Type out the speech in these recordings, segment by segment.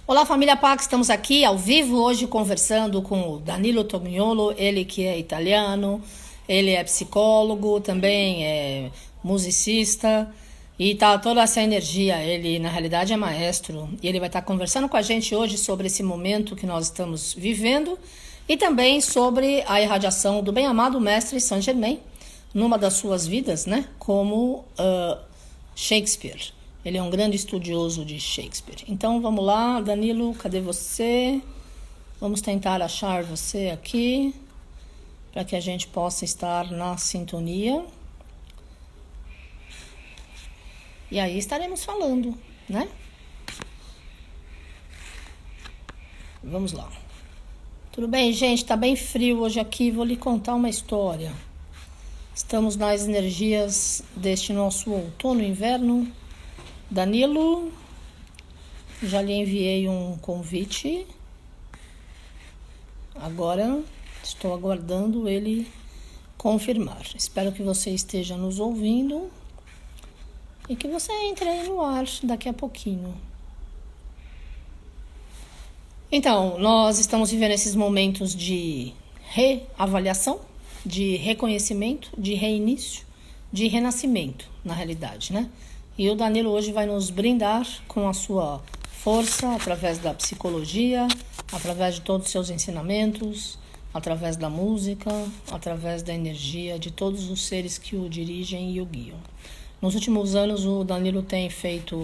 Olá, família Pax, estamos aqui ao vivo hoje conversando com o Danilo Tomignolo, ele que é italiano, ele é psicólogo, também é musicista e tá toda essa energia, ele na realidade é maestro e ele vai estar conversando com a gente hoje sobre esse momento que nós estamos vivendo e também sobre a irradiação do bem-amado mestre Saint-Germain numa das suas vidas, né, como Shakespeare. Ele é um grande estudioso de Shakespeare. Então vamos lá, Danilo, cadê você? Vamos tentar achar você aqui para que a gente possa estar na sintonia. E aí estaremos falando, né? Vamos lá. Tudo bem, gente? Tá bem frio hoje aqui. Vou lhe contar uma história. Estamos nas energias deste nosso outono e inverno. Danilo, já lhe enviei um convite. Agora estou aguardando ele confirmar. Espero que você esteja nos ouvindo e que você entre aí no ar daqui a pouquinho. Então, nós estamos vivendo esses momentos de reavaliação, de reconhecimento, de reinício, de renascimento, na realidade, né? E o Danilo hoje vai nos brindar com a sua força, através da psicologia, através de todos os seus ensinamentos, através da música, através da energia de todos os seres que o dirigem e o guiam. Nos últimos anos, o Danilo tem feito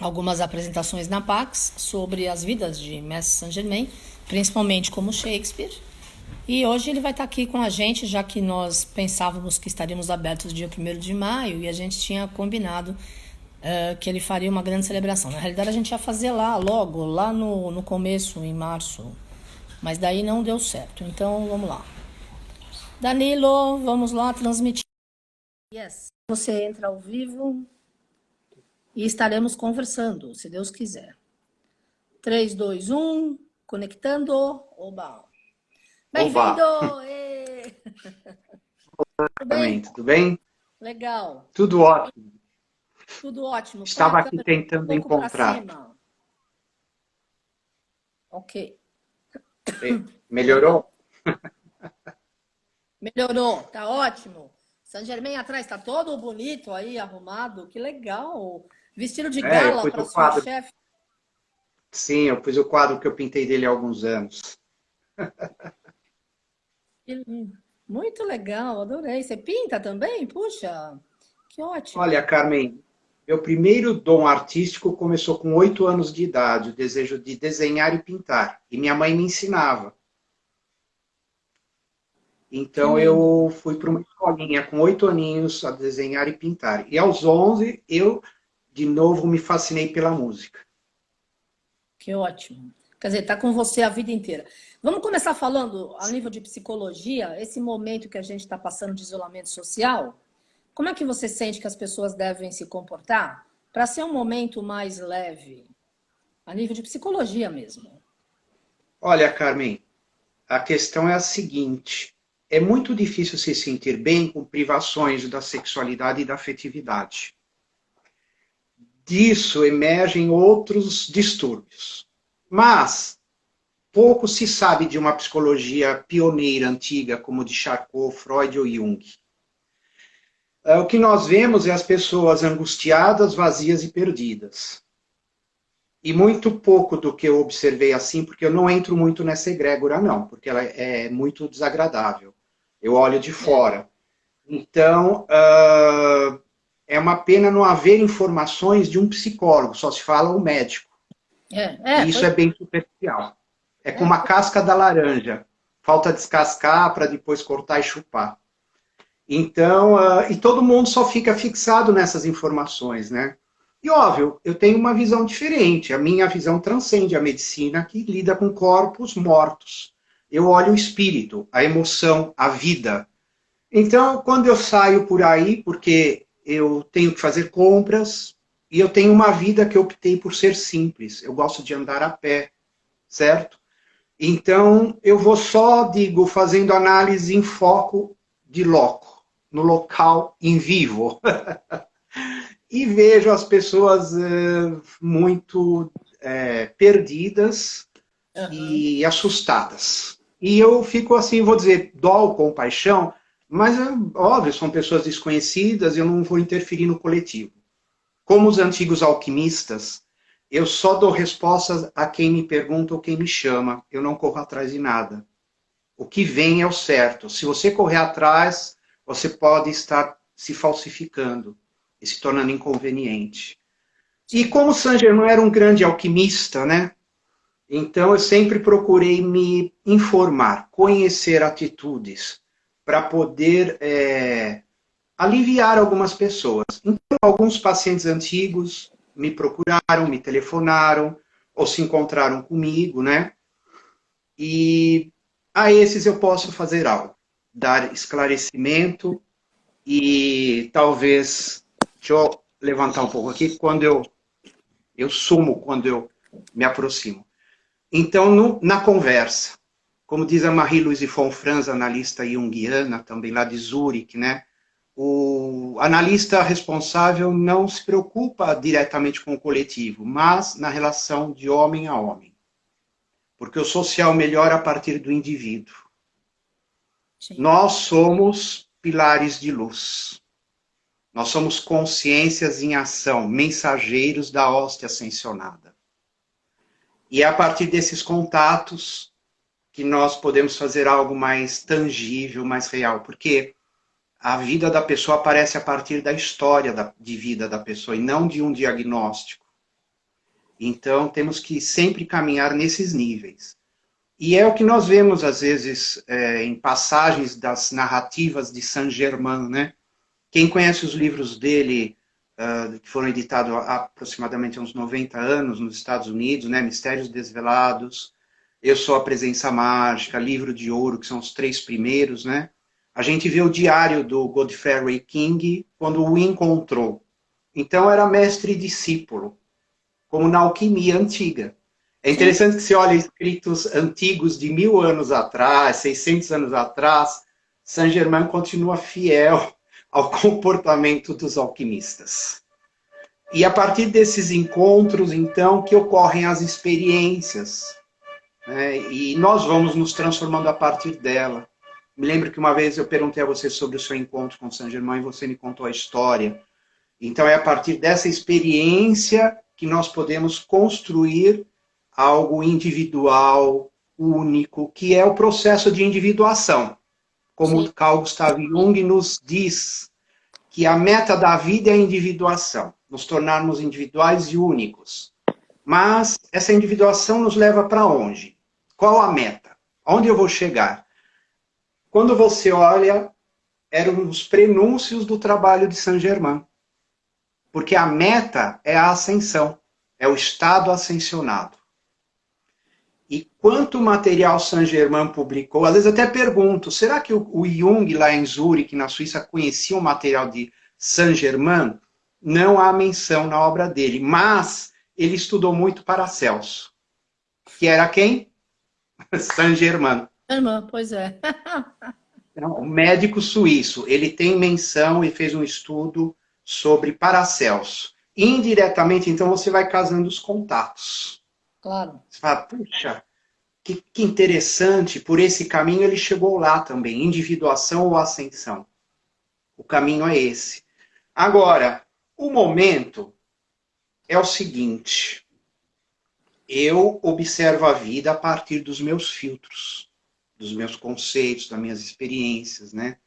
algumas apresentações na Pax sobre as vidas de Mestre Saint-Germain, principalmente como Shakespeare. E hoje ele vai estar aqui com a gente, já que nós pensávamos que estaríamos abertos dia 1º de maio e a gente tinha combinado que ele faria uma grande celebração. Na realidade, a gente ia fazer logo lá no começo, em março, mas daí não deu certo. Então, vamos lá. Danilo, vamos lá transmitir. Yes. Você entra ao vivo e estaremos conversando, se Deus quiser. 3, 2, 1, conectando. Oba! Bem-vindo! Tudo bem? Tudo bem? Legal. Tudo ótimo. Tudo ótimo. Estava aqui tentando encontrar. Ok. Melhorou? Melhorou, tá ótimo. Saint-Germain atrás tá todo bonito aí, arrumado. Que legal. Vestido de gala para sua chefe. Sim, eu pus o quadro que eu pintei dele há alguns anos. Muito legal, adorei. Você pinta também? Puxa, que ótimo. Olha, Carmen, meu primeiro dom artístico começou com 8 anos de idade, o desejo de desenhar e pintar. E minha mãe me ensinava. Então eu fui para uma escolinha com 8 aninhos a desenhar e pintar. E aos 11 eu, de novo, me fascinei pela música. Que ótimo. Quer dizer, está com você a vida inteira. Vamos começar falando, a nível de psicologia, esse momento que a gente está passando de isolamento social, como é que você sente que as pessoas devem se comportar para ser um momento mais leve, a nível de psicologia mesmo? Olha, Carmen, a questão é a seguinte: é muito difícil se sentir bem com privações da sexualidade e da afetividade. Disso emergem outros distúrbios. Mas pouco se sabe de uma psicologia pioneira antiga, como de Charcot, Freud ou Jung. O que nós vemos é as pessoas angustiadas, vazias e perdidas. E muito pouco do que eu observei assim, porque eu não entro muito nessa egrégora, não, porque ela é muito desagradável. Eu olho de fora. Então, é uma pena não haver informações de um psicólogo, só se fala o médico. E isso é bem superficial. É como a casca da laranja. Falta descascar para depois cortar e chupar. Então, e todo mundo só fica fixado nessas informações, né? E óbvio, eu tenho uma visão diferente. A minha visão transcende a medicina que lida com corpos mortos. Eu olho o espírito, a emoção, a vida. Então, quando eu saio por aí, porque eu tenho que fazer compras, e eu tenho uma vida que eu optei por ser simples. Eu gosto de andar a pé, certo? Então, eu vou só, fazendo análise em foco de loco, no local, em vivo. e vejo as pessoas muito perdidas Aham. e assustadas. E eu fico assim, vou dizer, dó, compaixão, mas óbvio, são pessoas desconhecidas, eu não vou interferir no coletivo. Como os antigos alquimistas, eu só dou respostas a quem me pergunta ou quem me chama. Eu não corro atrás de nada. O que vem é o certo. Se você correr atrás, você pode estar se falsificando e se tornando inconveniente. E Sim. como Saint-Germain era um grande alquimista, né? Então eu sempre procurei me informar, conhecer atitudes para poder aliviar algumas pessoas. Então, alguns pacientes antigos me procuraram, me telefonaram, ou se encontraram comigo, né? E a esses eu posso fazer algo, dar esclarecimento e talvez, deixa eu levantar um pouco aqui, quando eu sumo, quando eu me aproximo. Então, na conversa, como diz a Marie-Louise von Franz, analista junguiana, também lá de Zurique, né? O analista responsável não se preocupa diretamente com o coletivo, mas na relação de homem a homem. Porque o social melhora a partir do indivíduo. Sim. Nós somos pilares de luz. Nós somos consciências em ação, mensageiros da hóstia ascensionada. E é a partir desses contatos que nós podemos fazer algo mais tangível, mais real. Porque a vida da pessoa aparece a partir da história de vida da pessoa e não de um diagnóstico. Então, temos que sempre caminhar nesses níveis. E é o que nós vemos, às vezes, em passagens das narrativas de Saint-Germain, né? Quem conhece os livros dele, que foram editados há aproximadamente uns 90 anos nos Estados Unidos, né? Mistérios Desvelados, Eu Sou a Presença Mágica, Livro de Ouro, que são os 3 primeiros, né? A gente vê o diário do Godfrey King, quando o encontrou. Então, era mestre e discípulo, como na alquimia antiga. É Sim. interessante que você olha escritos antigos de 1000 anos atrás, 600 anos atrás, Saint-Germain continua fiel ao comportamento dos alquimistas. E a partir desses encontros, então, que ocorrem as experiências, né? E nós vamos nos transformando a partir dela. Me lembro que uma vez eu perguntei a você sobre o seu encontro com Saint-Germain e você me contou a história. Então é a partir dessa experiência que nós podemos construir algo individual, único, que é o processo de individuação. Sim. Como Carl Gustav Jung nos diz, que a meta da vida é a individuação, nos tornarmos individuais e únicos. Mas essa individuação nos leva para onde? Qual a meta? Onde eu vou chegar? Quando você olha, eram os prenúncios do trabalho de Saint-Germain. Porque a meta é a ascensão, é o estado ascensionado. E quanto material Saint-Germain publicou, às vezes até pergunto, será que o Jung lá em Zurique, na Suíça, conhecia o material de Saint-Germain? Não há menção na obra dele, mas ele estudou muito Paracelso, que era quem? Saint-Germain. Irmã, pois é. Um médico suíço, ele tem menção e fez um estudo sobre Paracelso. Indiretamente, então, você vai casando os contatos. Claro. Você fala, puxa, que interessante, por esse caminho ele chegou lá também, individuação ou ascensão. O caminho é esse. Agora, o momento é o seguinte, eu observo a vida a partir dos meus filtros, dos meus conceitos, das minhas experiências, né?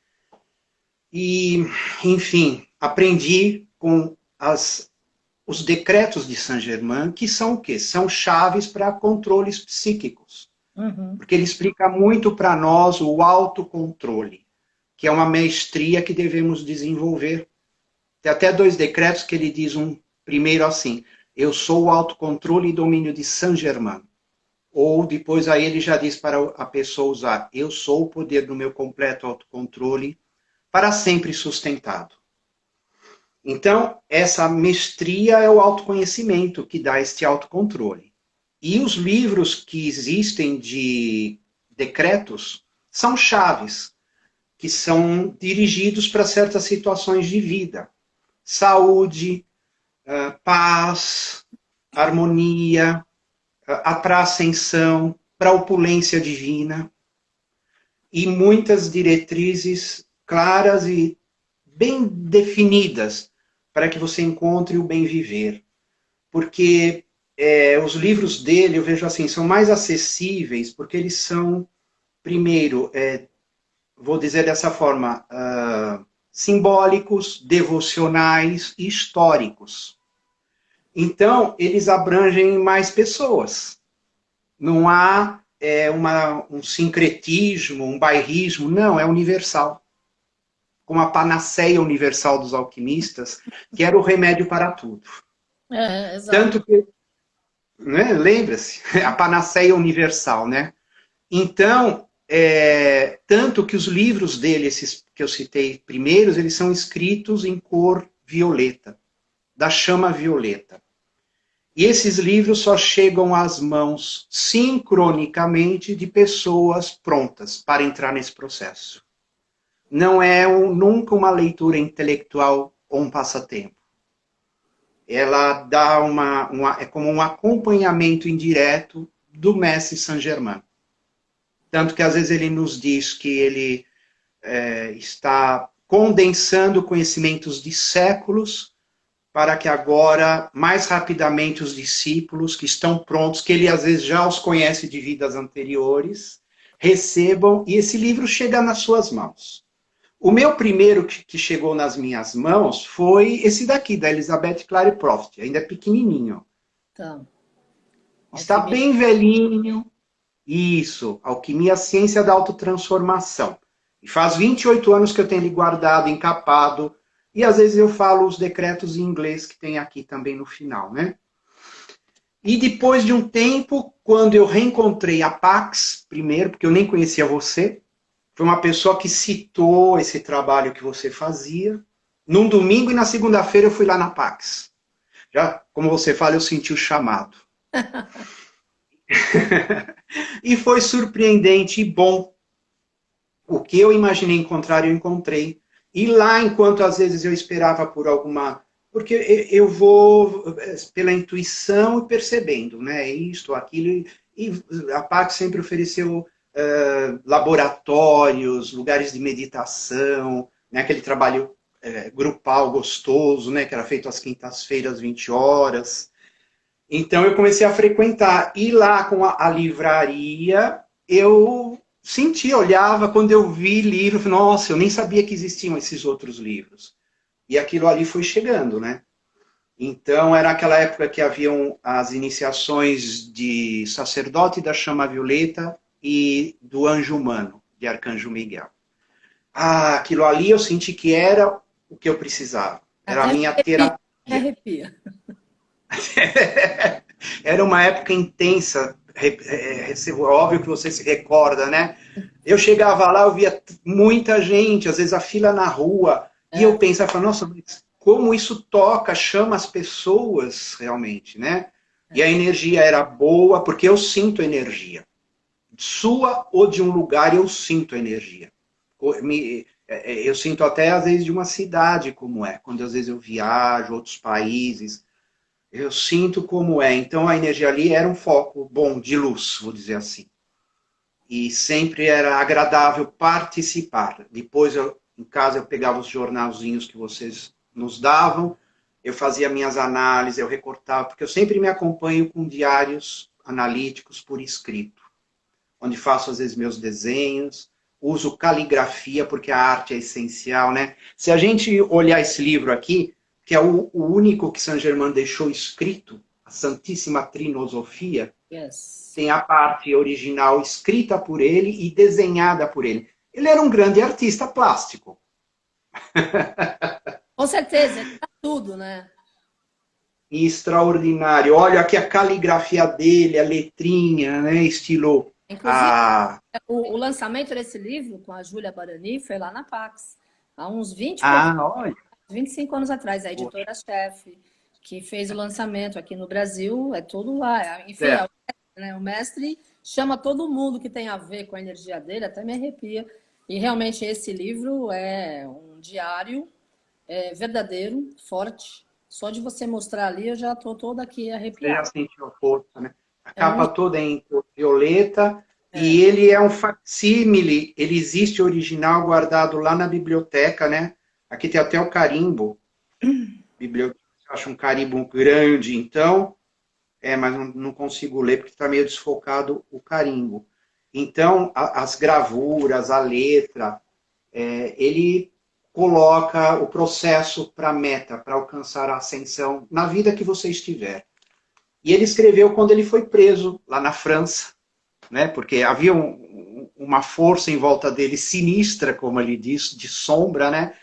E, enfim, aprendi com os decretos de Saint-Germain, que são o quê? São chaves para controles psíquicos. Uhum. Porque ele explica muito para nós o autocontrole, que é uma mestria que devemos desenvolver. Tem até 2 decretos que ele diz, um primeiro assim, eu sou o autocontrole e domínio de Saint-Germain. Ou depois aí ele já diz para a pessoa usar, eu sou o poder do meu completo autocontrole para sempre sustentado. Então, essa mestria é o autoconhecimento que dá este autocontrole. E os livros que existem de decretos são chaves, que são dirigidos para certas situações de vida. Saúde, paz, harmonia, para a ascensão, para a opulência divina, e muitas diretrizes claras e bem definidas para que você encontre o bem viver. Porque os livros dele, eu vejo assim, são mais acessíveis, porque eles são, primeiro, vou dizer dessa forma, simbólicos, devocionais e históricos. Então, eles abrangem mais pessoas. Não há um sincretismo, um bairrismo, não, é universal. Como a panaceia universal dos alquimistas, que era o remédio para tudo. Exato. Tanto que, né, lembra-se, a panaceia universal, né? Então, tanto que os livros dele, esses que eu citei primeiros, eles são escritos em cor violeta, da chama violeta. E esses livros só chegam às mãos sincronicamente de pessoas prontas para entrar nesse processo. Não é nunca uma leitura intelectual ou um passatempo. Ela dá é como um acompanhamento indireto do mestre Saint-Germain. Tanto que às vezes ele nos diz que ele está condensando conhecimentos de séculos para que agora, mais rapidamente, os discípulos que estão prontos, que ele às vezes já os conhece de vidas anteriores, recebam, e esse livro chega nas suas mãos. O meu primeiro que chegou nas minhas mãos foi esse daqui, da Elizabeth Clary Prophet, ainda é pequenininho. Então, Está alquimia. bem velhinho. Isso, Alquimia, a Ciência da Autotransformação. E faz 28 anos que eu tenho ele guardado, encapado, e às vezes eu falo os decretos em inglês que tem aqui também no final, né? E depois de um tempo, quando eu reencontrei a Pax, primeiro, porque eu nem conhecia você, foi uma pessoa que citou esse trabalho que você fazia, num domingo, e na segunda-feira eu fui lá na Pax. Já, como você fala, eu senti o chamado. E foi surpreendente e bom. O que eu imaginei encontrar, eu encontrei. E lá, enquanto às vezes eu esperava por alguma... Porque eu vou pela intuição e percebendo, né? Isto, aquilo. E a Pax sempre ofereceu laboratórios, lugares de meditação, né? Aquele trabalho grupal gostoso, né? Que era feito às quintas-feiras, 20 horas. Então eu comecei a frequentar. E lá com a livraria, eu sentia, olhava, quando eu vi livro, nossa, eu nem sabia que existiam esses outros livros. E aquilo ali foi chegando, né? Então era aquela época que haviam as iniciações de sacerdote da chama violeta e do anjo humano, de Arcanjo Miguel. Ah, aquilo ali eu senti que era o que eu precisava. Era a Até me minha arrepia. terapia. Me arrepia. Era uma época intensa. Óbvio que você se recorda, né? Eu chegava lá, eu via muita gente, às vezes a fila na rua, e eu pensava, nossa, como isso toca, chama as pessoas realmente, né? E a energia era boa, porque eu sinto energia. Sua ou de um lugar, eu sinto energia. Eu sinto até, às vezes, de uma cidade como é, quando às vezes eu viajo, outros países, eu sinto como é. Então a energia ali era um foco bom, de luz, vou dizer assim. E sempre era agradável participar. Depois, em casa, eu pegava os jornalzinhos que vocês nos davam, eu fazia minhas análises, eu recortava, porque eu sempre me acompanho com diários analíticos por escrito, onde faço, às vezes, meus desenhos, uso caligrafia, porque a arte é essencial, né? Se a gente olhar esse livro aqui, que é o único que Saint-Germain deixou escrito, a Santíssima Trinosofia, Yes. tem a parte original escrita por ele e desenhada por ele. Ele era um grande artista plástico. Com certeza, ele dá tudo, né? E extraordinário. Olha aqui a caligrafia dele, a letrinha, né? Estilo. Inclusive, Ah, o lançamento desse livro com a Júlia Barani foi lá na Pax, há uns 20 e poucos, olha. 25 anos atrás, a editora-chefe, que fez o lançamento aqui no Brasil, é tudo lá. Enfim, É. o mestre chama todo mundo que tem a ver com a energia dele, até me arrepia. E realmente esse livro é um diário verdadeiro, forte, Só de você mostrar ali, eu já estou toda aqui Você já arrepiada. sentiu a força, né? A É capa muito... toda é em cor violeta É. e ele é um facsímile, ele existe original guardado lá na biblioteca, né? Aqui tem até o carimbo, biblioteca, eu acho um carimbo grande, então, mas não consigo ler porque está meio desfocado o carimbo. Então, as gravuras, a letra, ele coloca o processo para a meta, para alcançar a ascensão na vida que você estiver. E ele escreveu quando ele foi preso lá na França, né? Porque havia uma força em volta dele sinistra, como ele diz, de sombra, né?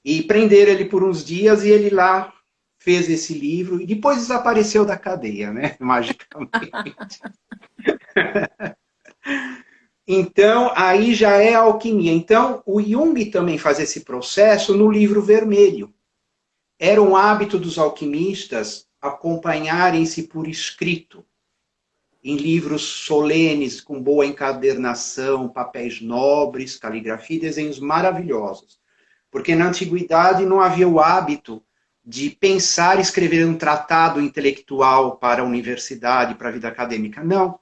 E prenderam ele por uns dias e ele lá fez esse livro e depois desapareceu da cadeia, né? Magicamente. Então, aí já é alquimia. Então, o Jung também faz esse processo no livro vermelho. Era um hábito dos alquimistas acompanharem-se por escrito, em livros solenes, com boa encadernação, papéis nobres, caligrafia e desenhos maravilhosos. Porque na antiguidade não havia o hábito de pensar e escrever um tratado intelectual para a universidade, para a vida acadêmica. Não.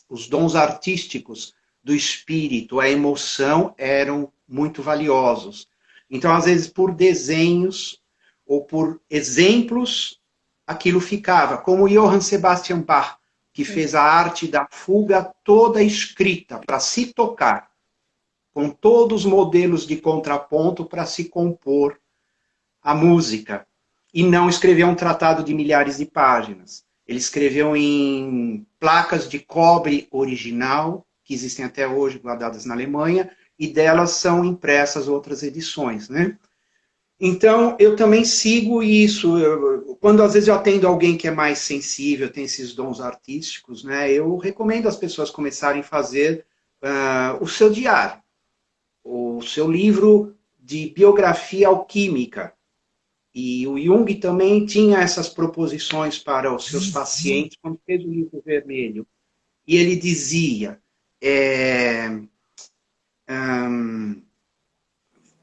Os dons artísticos do espírito, a emoção, eram muito valiosos. Então, às vezes, por desenhos ou por exemplos, aquilo ficava. Como Johann Sebastian Bach, que fez a arte da fuga toda escrita para se tocar, com todos os modelos de contraponto para se compor a música. E não escreveu um tratado de milhares de páginas. Ele escreveu em placas de cobre original, que existem até hoje guardadas na Alemanha, e delas são impressas outras edições, né? Então, eu também sigo isso. Quando às vezes eu atendo alguém que é mais sensível, tem esses dons artísticos, né? Eu recomendo as pessoas começarem a fazer o seu diário, o seu livro de biografia alquímica. E o Jung também tinha essas proposições para os seus pacientes quando fez o livro vermelho. E ele dizia,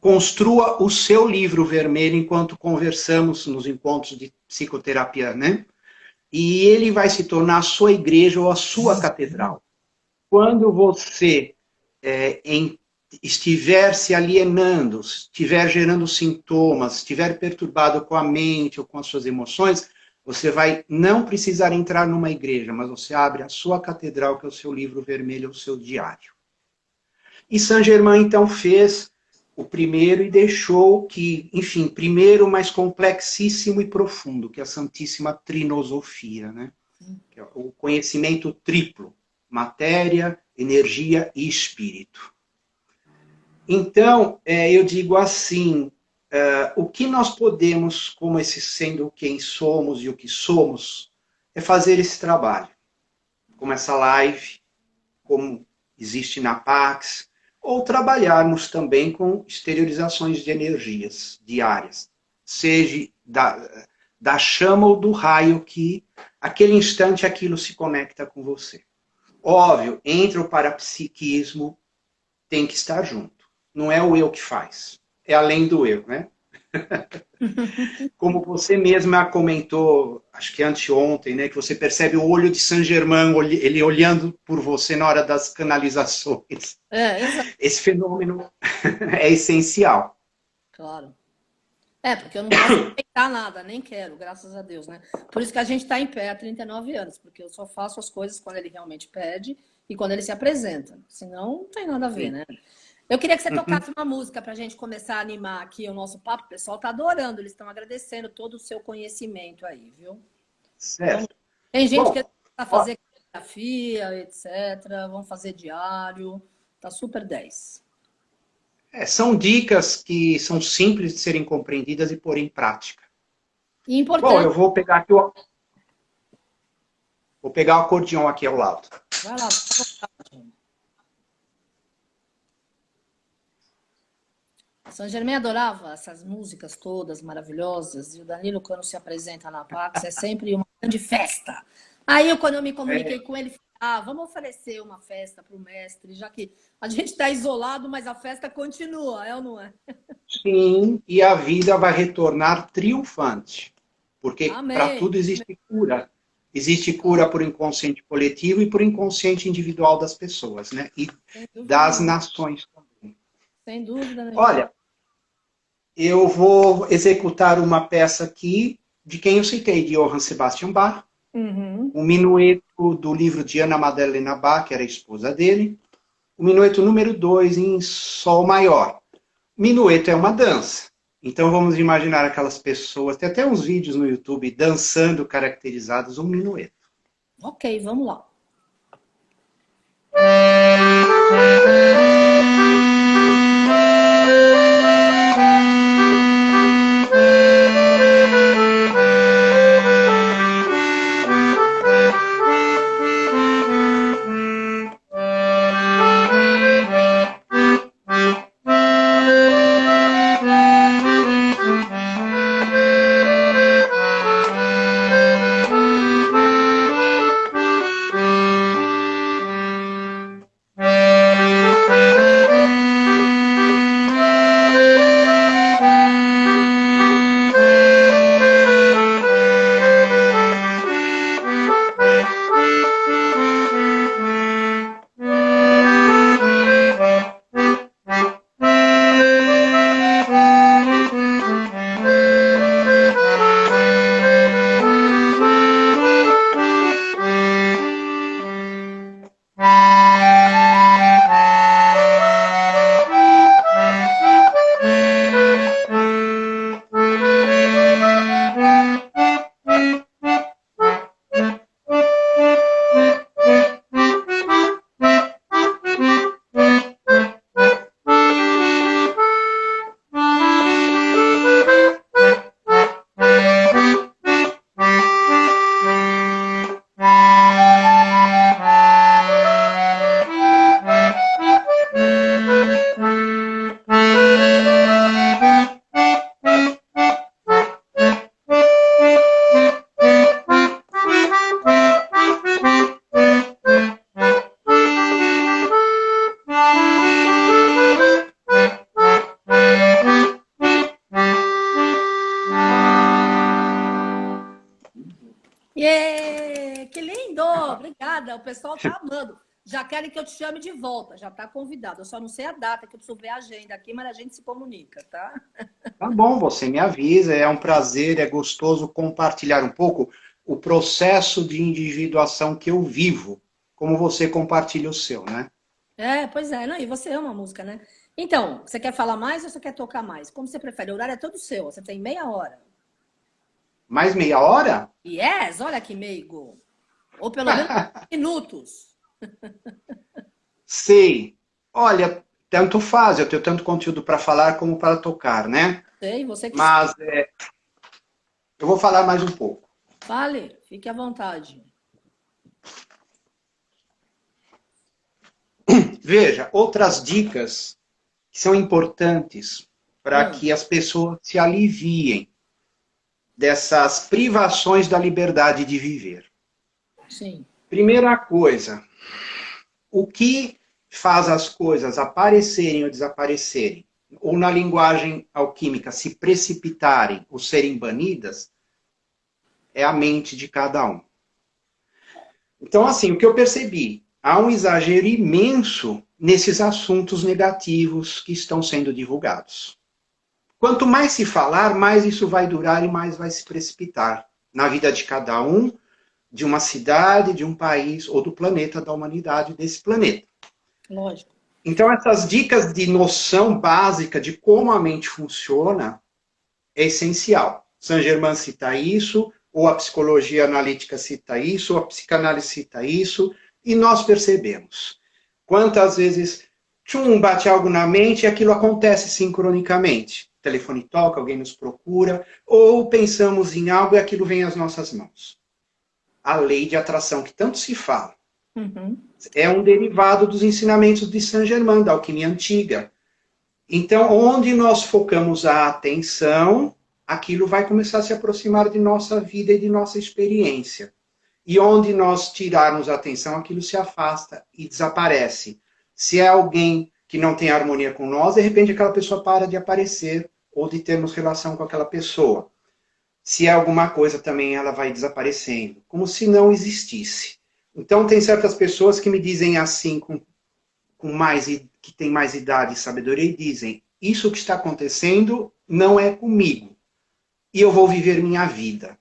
construa o seu livro vermelho enquanto conversamos nos encontros de psicoterapia, né? E ele vai se tornar a sua igreja ou a sua catedral. Quando você estiver se alienando, estiver gerando sintomas, estiver perturbado com a mente ou com as suas emoções, você vai não precisar entrar numa igreja, mas você abre a sua catedral, que é o seu livro vermelho, o seu diário. E Saint-Germain, então, fez o primeiro e deixou que, enfim, primeiro, mais complexíssimo e profundo, que é a Santíssima Trinosofia, né? Que é o conhecimento triplo, matéria, energia e espírito. Então, eu digo assim, o que nós podemos, como esse sendo quem somos e o que somos, é fazer esse trabalho. Como essa live, como existe na Pax, ou trabalharmos também com exteriorizações de energias diárias, seja da chama ou do raio que, aquele instante, aquilo se conecta com você. Óbvio, entre o parapsiquismo, tem que estar junto. Não é o eu que faz, é além do eu, né? Como você mesma comentou, acho que anteontem, né, que você percebe o olho de Saint-Germain, ele olhando por você na hora das canalizações. Exato. Esse fenômeno é essencial. Claro. Porque eu não posso respeitar nada, nem quero, graças a Deus, né? Por isso que a gente está em pé há 39 anos, porque eu só faço as coisas quando ele realmente pede e quando ele se apresenta. Senão, não tem nada a ver, né? Eu queria que você tocasse uma música para a gente começar a animar aqui o nosso papo. O pessoal está adorando, eles estão agradecendo todo o seu conhecimento aí, viu? Certo. Então, tem gente Bom, que está fazendo fotografia, etc. Vamos fazer diário. Tá super 10. são dicas que são simples de serem compreendidas e pôr em prática. E importante. Bom, eu vou pegar aqui vou pegar o acordeão aqui ao lado. Vai lá, fica à vontade. Saint-Germain adorava essas músicas todas maravilhosas, e o Danilo, quando se apresenta na Pax, é sempre uma grande festa. Aí, quando eu me comuniquei com ele, falei, vamos oferecer uma festa para o mestre, já que a gente está isolado, mas a festa continua, é ou não é? sim, e a vida vai retornar triunfante. Porque para Amém. tudo existe cura. Existe cura por inconsciente coletivo e por inconsciente individual das pessoas, né? E Sem dúvida das nenhuma. nações também. Sem dúvida nenhuma. Olha, eu vou executar uma peça aqui de quem eu citei, de Johann Sebastian Bach, Uhum. o minueto do livro de Ana Madalena Bach, que era a esposa dele, o minueto número 2 em Sol maior. Minueto é uma dança. Então vamos imaginar aquelas pessoas, tem até uns vídeos no YouTube dançando caracterizados um minueto. Ok, vamos lá. Yeah! Que lindo! Obrigada. O pessoal tá amando. Já querem que eu te chame de volta. Já está convidado. Eu só não sei a data, que eu preciso ver a agenda aqui, mas a gente se comunica, tá? Tá bom, você me avisa, é um prazer, é gostoso compartilhar um pouco o processo de individuação que eu vivo, como você compartilha o seu, né? É, pois é. Não, e você ama música, né? Então, você quer falar mais ou você quer tocar mais? Como você prefere? O horário é todo seu. Você tem meia hora. Mais meia hora? Yes! Olha que meigo. Ou pelo menos minutos. Sei. Olha, tanto faz, eu tenho tanto conteúdo para falar como para tocar, né? Sei, você que Mas eu vou falar mais um pouco. fale. Fique à vontade. Veja, outras dicas que são importantes para Hum, que as pessoas se aliviem dessas privações da liberdade de viver. sim. Primeira coisa, o que faz as coisas aparecerem ou desaparecerem, ou na linguagem alquímica, se precipitarem ou serem banidas, é a mente de cada um. Então, assim, o que eu percebi, há um exagero imenso nesses assuntos negativos que estão sendo divulgados. Quanto mais se falar, mais isso vai durar e mais vai se precipitar na vida de cada um, de uma cidade, de um país ou do planeta, da humanidade, desse planeta. Lógico. Então, essas dicas de noção básica de como a mente funciona é essencial. Saint-Germain cita isso, ou a psicologia analítica cita isso, ou a psicanálise cita isso, e nós percebemos. Quantas vezes, bate algo na mente e aquilo acontece sincronicamente. O telefone toca, alguém nos procura, ou pensamos em algo e aquilo vem às nossas mãos. A lei de atração que tanto se fala. Uhum. É um derivado dos ensinamentos de Saint-Germain, da alquimia antiga. Então, onde nós focamos a atenção, aquilo vai começar a se aproximar de nossa vida e de nossa experiência. E onde nós tirarmos a atenção, aquilo se afasta e desaparece. Se é alguém que não tem harmonia com nós, de repente aquela pessoa para de aparecer ou de termos relação com aquela pessoa. Se é alguma coisa também, ela vai desaparecendo, como se não existisse. Então, tem certas pessoas que me dizem assim, que têm mais idade e sabedoria, e dizem, isso que está acontecendo não é comigo, e eu vou viver minha vida.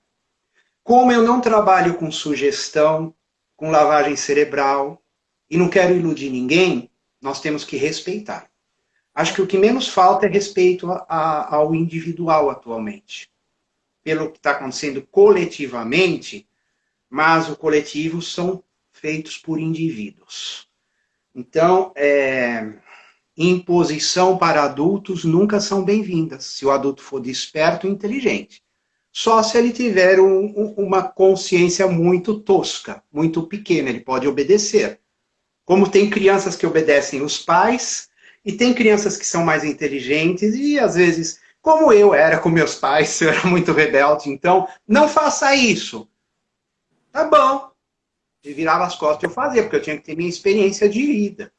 Como eu não trabalho com sugestão, com lavagem cerebral, e não quero iludir ninguém, nós temos que respeitar. Acho que o que menos falta é respeito ao individual atualmente. Pelo que está acontecendo coletivamente, mas o coletivo são feitos por indivíduos. Então, imposição para adultos nunca são bem-vindas, se o adulto for desperto e inteligente. Só se ele tiver uma consciência muito tosca, muito pequena, ele pode obedecer. Como tem crianças que obedecem os pais, e tem crianças que são mais inteligentes, e às vezes, como eu era com meus pais, eu era muito rebelde, então, não faça isso. Tá bom. Eu virava as costas e eu fazia, porque eu tinha que ter minha experiência de vida.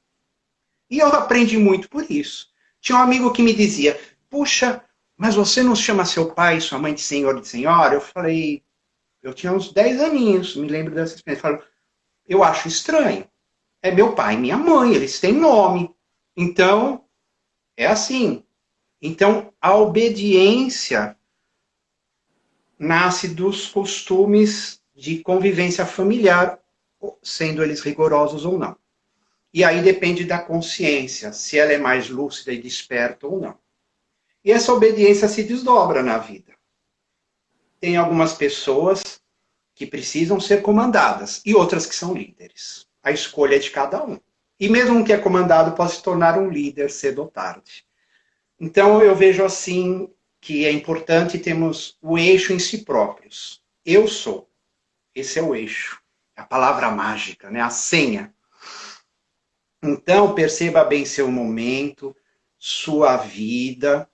E eu aprendi muito por isso. Tinha um amigo que me dizia, puxa, mas você não chama seu pai e sua mãe de senhor e de senhora? Eu falei, eu tinha uns 10 aninhos, me lembro dessa experiência. Eu falo, eu acho estranho. É meu pai e minha mãe, eles têm nome. Então, é assim. Então, a obediência nasce dos costumes de convivência familiar, sendo eles rigorosos ou não. E aí depende da consciência, se ela é mais lúcida e desperta ou não. E essa obediência se desdobra na vida. Tem algumas pessoas que precisam ser comandadas e outras que são líderes. A escolha é de cada um. E mesmo um que é comandado pode se tornar um líder cedo ou tarde. Então eu vejo assim que é importante termos o eixo em si próprios. Eu sou. Esse é o eixo. A palavra mágica, né? A senha. Então, perceba bem seu momento, sua vida.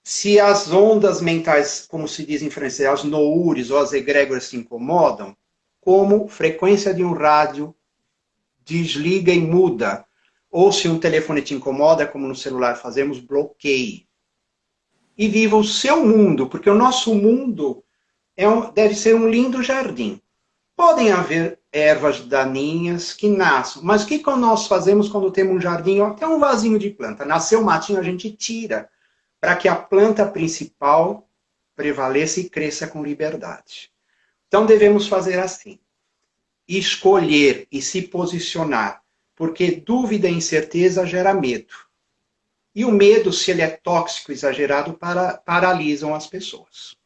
Se as ondas mentais, como se diz em francês, as noures ou as egrégoras se incomodam, como frequência de um rádio, desliga e muda. Ou se um telefone te incomoda, como no celular fazemos, bloqueie. E viva o seu mundo, porque o nosso mundo deve ser um lindo jardim. Podem haver ervas daninhas que nasçam, mas o que nós fazemos quando temos um jardim, até um vasinho de planta? Nasceu um matinho, a gente tira, para que a planta principal prevaleça e cresça com liberdade. Então devemos fazer assim, escolher e se posicionar, porque dúvida e incerteza gera medo. E o medo, se ele é tóxico, exagerado, paralisam as pessoas.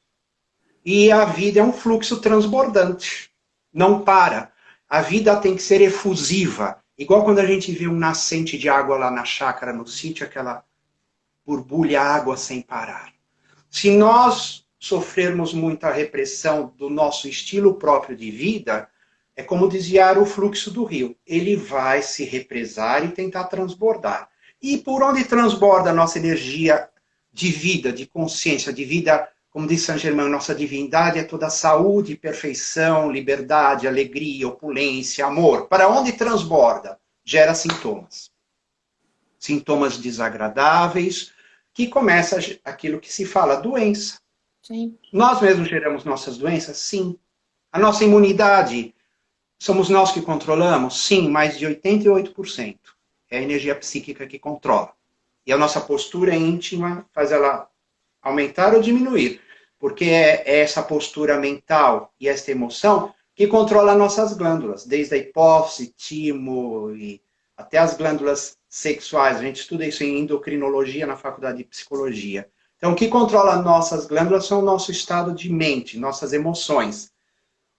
E a vida é um fluxo transbordante. Não para. A vida tem que ser efusiva. Igual quando a gente vê um nascente de água lá na chácara, no sítio, aquela borbulha água sem parar. Se nós sofrermos muita repressão do nosso estilo próprio de vida, é como desviar o fluxo do rio. Ele vai se represar e tentar transbordar. E por onde transborda a nossa energia de vida, de consciência, de vida, como diz Saint Germain, nossa divindade é toda saúde, perfeição, liberdade, alegria, opulência, amor. Para onde transborda? Gera sintomas. Sintomas desagradáveis, que começa aquilo que se fala, doença. Sim. Nós mesmos geramos nossas doenças? Sim. A nossa imunidade, somos nós que controlamos? Sim, mais de 88%. É a energia psíquica que controla. E a nossa postura íntima faz ela aumentar ou diminuir. Porque é essa postura mental e essa emoção que controla nossas glândulas, desde a hipófise, timo e até as glândulas sexuais. A gente estuda isso em endocrinologia na faculdade de psicologia. Então, o que controla nossas glândulas são o nosso estado de mente, nossas emoções.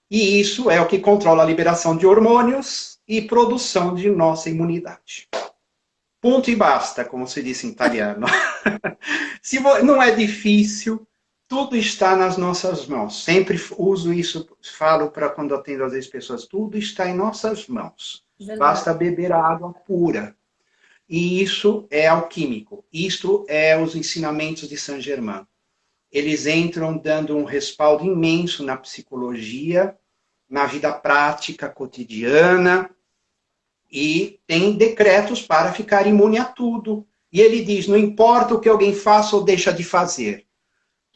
E isso é o que controla a liberação de hormônios e produção de nossa imunidade. Ponto e basta, como se diz em italiano. Não é difícil. Tudo está nas nossas mãos. Sempre uso isso, falo para quando atendo às vezes pessoas, tudo está em nossas mãos. Verdade. Basta beber a água pura. E isso é alquímico. Isto é os ensinamentos de Saint Germain. Eles entram dando um respaldo imenso na psicologia, na vida prática cotidiana, e tem decretos para ficar imune a tudo. E ele diz, não importa o que alguém faça ou deixa de fazer,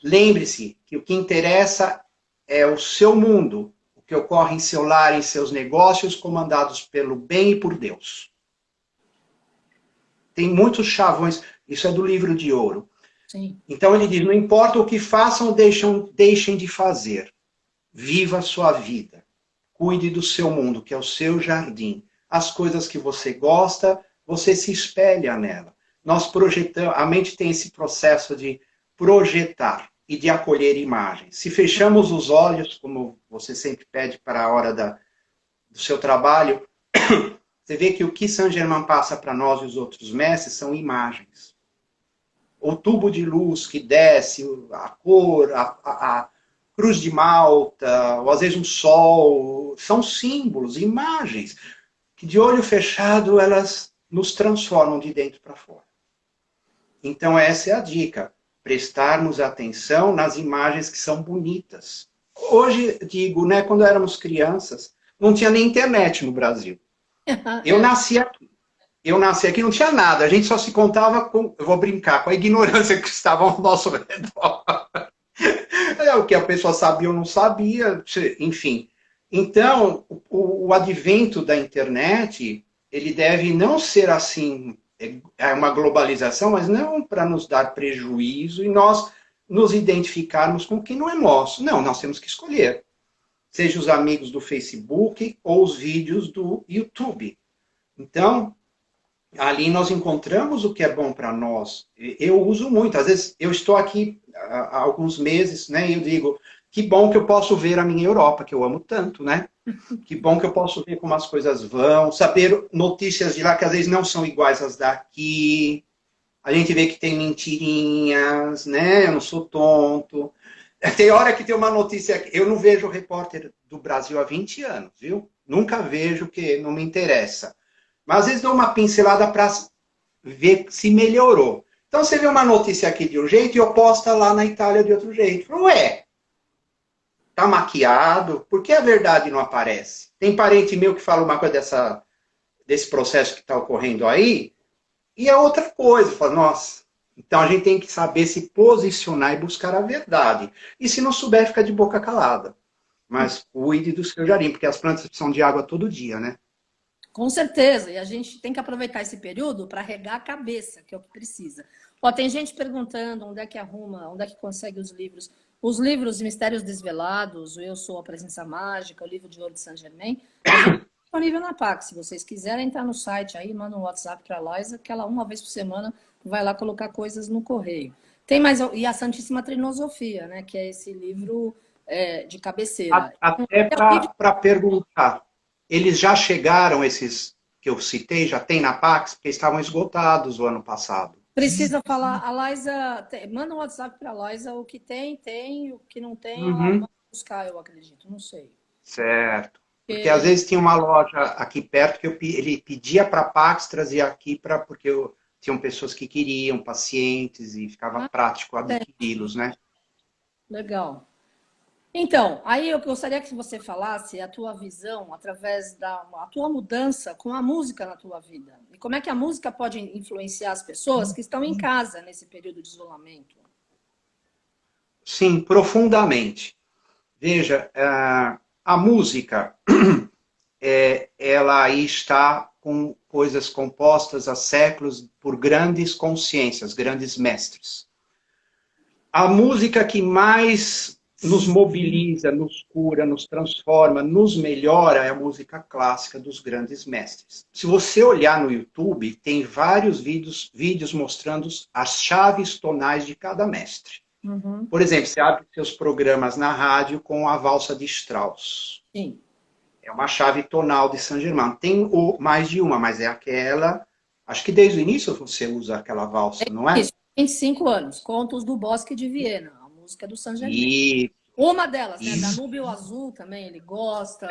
lembre-se que o que interessa é o seu mundo, o que ocorre em seu lar, em seus negócios, comandados pelo bem e por Deus. Tem muitos chavões, isso é do livro de ouro. Sim. Então ele diz, não importa o que façam ou deixem de fazer, viva a sua vida, cuide do seu mundo, que é o seu jardim. As coisas que você gosta, você se espelha nela. Nós projetamos, a mente tem esse processo de projetar e de acolher imagens. Se fechamos os olhos, como você sempre pede para a hora do seu trabalho, você vê que o que Saint-Germain passa para nós e os outros mestres são imagens. O tubo de luz que desce, a cor, a cruz de Malta, ou às vezes um sol, são símbolos, imagens, que de olho fechado elas nos transformam de dentro para fora. Então essa é a dica, prestarmos atenção nas imagens que são bonitas. Hoje, digo, né, quando éramos crianças, não tinha nem internet no Brasil. Eu nasci aqui, não tinha nada, a gente só se contava com, eu vou brincar, com a ignorância que estava ao nosso redor. É o que a pessoa sabia ou não sabia, enfim. Então, o advento da internet, ele deve não ser assim, é uma globalização, mas não para nos dar prejuízo e nós nos identificarmos com o que não é nosso. Não, nós temos que escolher. Seja os amigos do Facebook ou os vídeos do YouTube. Então, ali nós encontramos o que é bom para nós. Eu uso muito. Às vezes, eu estou aqui há alguns meses, né? E eu digo, que bom que eu posso ver a minha Europa, que eu amo tanto, né? Que bom que eu posso ver como as coisas vão, saber notícias de lá que às vezes não são iguais às daqui. A gente vê que tem mentirinhas, né? Eu não sou tonto. Tem hora que tem uma notícia... Eu não vejo o repórter do Brasil há 20 anos, viu? Nunca vejo, que não me interessa. Mas às vezes dou uma pincelada para ver se melhorou. Então você vê uma notícia aqui de um jeito e oposta lá na Itália de outro jeito. Ué, tá maquiado? Por que a verdade não aparece? Tem parente meu que fala uma coisa desse processo que está ocorrendo aí, e é outra coisa. Fala, nossa, então a gente tem que saber se posicionar e buscar a verdade. E se não souber, fica de boca calada. Mas cuide do seu jardim, porque as plantas precisam de água todo dia, né? Com certeza, e a gente tem que aproveitar esse período para regar a cabeça, que é o que precisa. Ó, tem gente perguntando onde é que arruma, onde é que consegue os livros. Os livros Mistérios Desvelados, o Eu Sou a Presença Mágica, o livro de Ouro de Saint-Germain, está disponível na PAC. Se vocês quiserem entrar no site aí, manda um WhatsApp para a Liza, que ela uma vez por semana vai lá colocar coisas no correio. Tem mais, e a Santíssima Trinosofia, né, que é esse livro de cabeceira. Até para perguntar, eles já chegaram, esses que eu citei, já tem na Pax, porque estavam esgotados o ano passado. Precisa falar, a Liza, manda um WhatsApp para a Liza, o que tem, o que não tem, ela manda buscar, eu acredito, não sei. Certo. Porque às vezes tinha uma loja aqui perto que ele pedia para a Pax, trazia aqui porque tinham pessoas que queriam, pacientes, e ficava prático adquiri-los, né? Legal. Então, aí eu gostaria que você falasse a tua visão através da tua mudança com a música na tua vida. E como é que a música pode influenciar as pessoas que estão em casa nesse período de isolamento? Sim, profundamente. Veja, a música, ela aí está com coisas compostas há séculos por grandes consciências, grandes mestres. A música que mais nos mobiliza, nos cura, nos transforma, nos melhora, é a música clássica dos grandes mestres. Se você olhar no YouTube, tem vários vídeos mostrando as chaves tonais de cada mestre. Uhum. Por exemplo, você abre seus programas na rádio com a valsa de Strauss. Sim. É uma chave tonal de Saint-Germain. Tem mais de uma, mas é aquela... Acho que desde o início você usa aquela valsa, não é? Isso, 25 anos. Contos do Bosque de Viena, a música do Saint-Germain. E... Uma delas, né? Danúbio Azul também, ele gosta.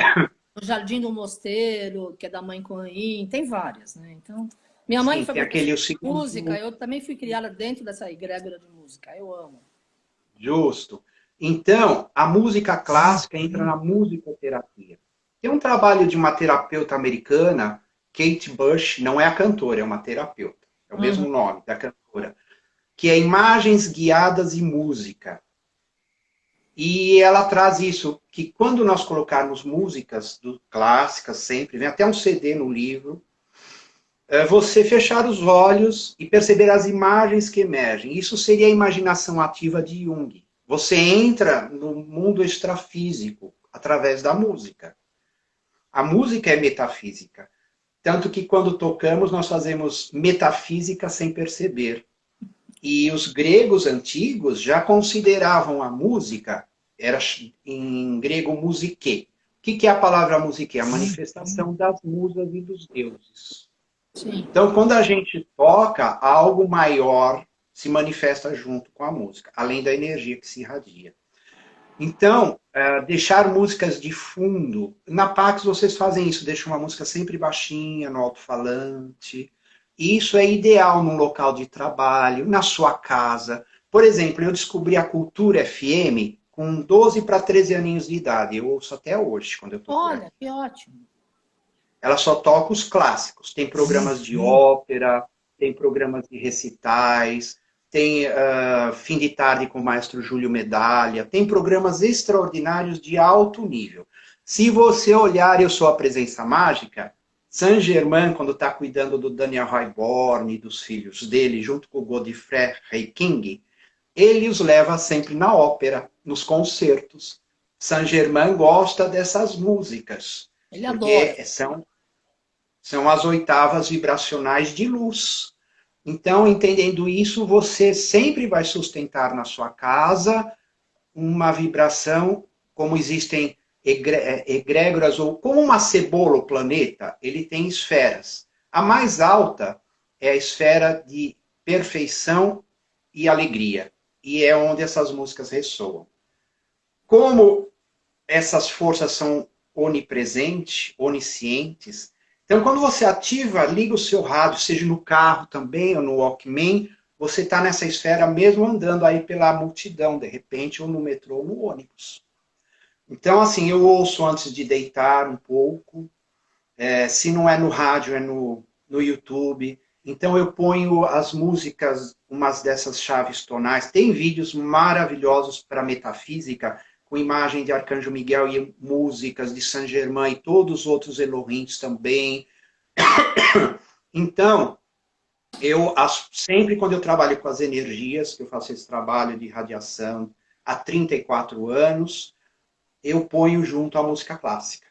O Jardim do Mosteiro, que é da mãe Coain. Tem várias, né? Então, minha mãe foi aquele música, eu também fui criada dentro dessa egrégora de música. Eu amo. Justo. Então, a música clássica entra na musicoterapia. Tem um trabalho de uma terapeuta americana Kate Bush, não é a cantora, é uma terapeuta. É o Uhum. mesmo nome da cantora. Que é Imagens Guiadas e Música. E ela traz isso, que quando nós colocarmos músicas clássicas sempre, vem até um CD no livro, é você fechar os olhos e perceber as imagens que emergem. Isso seria a imaginação ativa de Jung. Você entra no mundo extrafísico através da música. A música é metafísica. Tanto que quando tocamos, nós fazemos metafísica sem perceber. E os gregos antigos já consideravam a música, era em grego musique. O que é a palavra musique? A manifestação das musas e dos deuses. Sim. Então, quando a gente toca, algo maior se manifesta junto com a música, além da energia que se irradia. Então, deixar músicas de fundo. Na Pax vocês fazem isso, deixam uma música sempre baixinha, no alto-falante. Isso é ideal num local de trabalho, na sua casa. Por exemplo, eu descobri a Cultura FM com 12 para 13 aninhos de idade. Eu ouço até hoje, quando eu estou por aqui. Olha, que ótimo. Ela só toca os clássicos. Tem programas de ópera, tem programas de recitais, tem Fim de Tarde com o maestro Júlio Medalha, tem programas extraordinários de alto nível. Se você olhar Eu Sou a Presença Mágica, Saint-Germain, quando está cuidando do Daniel Royborn e dos filhos dele, junto com o Godfrey King, ele os leva sempre na ópera, nos concertos. Saint-Germain gosta dessas músicas, Ele adora. porque são as oitavas vibracionais de luz. Então, entendendo isso, você sempre vai sustentar na sua casa uma vibração, como existem egrégoras, ou como uma cebola, o planeta, ele tem esferas. A mais alta é a esfera de perfeição e alegria. E é onde essas músicas ressoam. Como essas forças são onipresentes, oniscientes, então, quando você ativa, liga o seu rádio, seja no carro também, ou no Walkman, você está nessa esfera mesmo andando aí pela multidão, de repente, ou no metrô, ou no ônibus. Então, assim, eu ouço antes de deitar um pouco, se não é no rádio, é no YouTube. Então, eu ponho as músicas, umas dessas chaves tonais. Tem vídeos maravilhosos para metafísica, com imagem de Arcanjo Miguel e músicas de Saint-Germain e todos os outros Elohims também. Então, sempre quando eu trabalho com as energias, que eu faço esse trabalho de radiação há 34 anos, eu ponho junto a música clássica.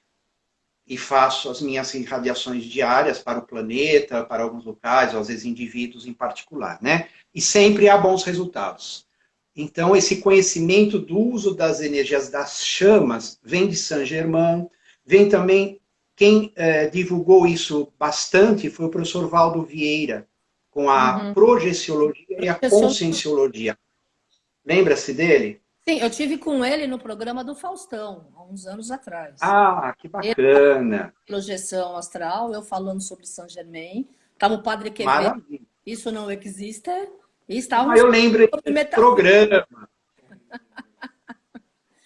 E faço as minhas irradiações diárias para o planeta, para alguns locais, ou às vezes indivíduos em particular, né? E sempre há bons resultados. Então, esse conhecimento do uso das energias das chamas vem de Saint-Germain, vem também, quem divulgou isso bastante foi o professor Valdo Vieira, com a projeciologia e a conscienciologia. Lembra-se dele? Sim, eu tive com ele no programa do Faustão, há uns anos atrás. Ah, que Ele, bacana! projeção astral, eu falando sobre Saint-Germain. Estava o Padre Quevedo, Maravilha! isso não existe. E Ah, estávamos eu lembro sobre desse metafísica. programa.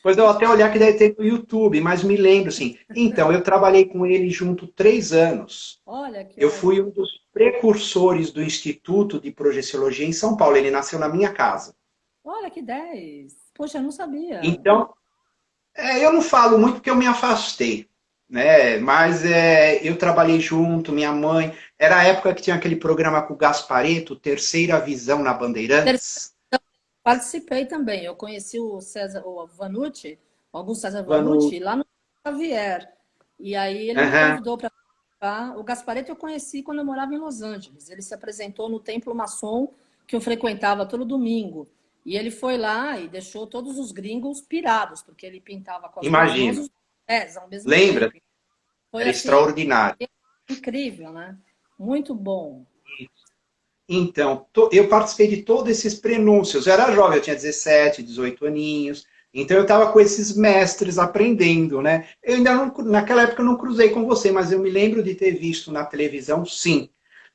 Pois eu até olhar que deve ter no YouTube, mas me lembro, assim. Então, eu trabalhei com ele junto 3 anos. Olha que Eu ótimo. fui um dos precursores do Instituto de Projeciologia em São Paulo. Ele nasceu na minha casa. Olha que 10. Poxa, eu não sabia. Então, eu não falo muito porque eu me afastei, né? Mas eu trabalhei junto, minha mãe. Era a época que tinha aquele programa com o Gasparetto, Terceira Visão na Bandeirantes. Participei também. Eu conheci o César, o Vanucci, o Augusto César Quando... Vanucci, lá no Xavier. E aí ele me Uhum. convidou para participar. O Gasparetto eu conheci quando eu morava em Los Angeles. Ele se apresentou no Templo Maçom que eu frequentava todo domingo. E ele foi lá e deixou todos os gringos pirados, porque ele pintava com as duas mãos Imagino. os pés ao mesmo Lembra? tempo. Foi Era assim, extraordinário. incrível, né? Muito bom. Então, eu participei de todos esses prenúncios. Eu era jovem, eu tinha 17, 18 aninhos. Então, eu estava com esses mestres aprendendo, né? Eu ainda não, naquela época eu não cruzei com você, mas eu me lembro de ter visto na televisão, sim.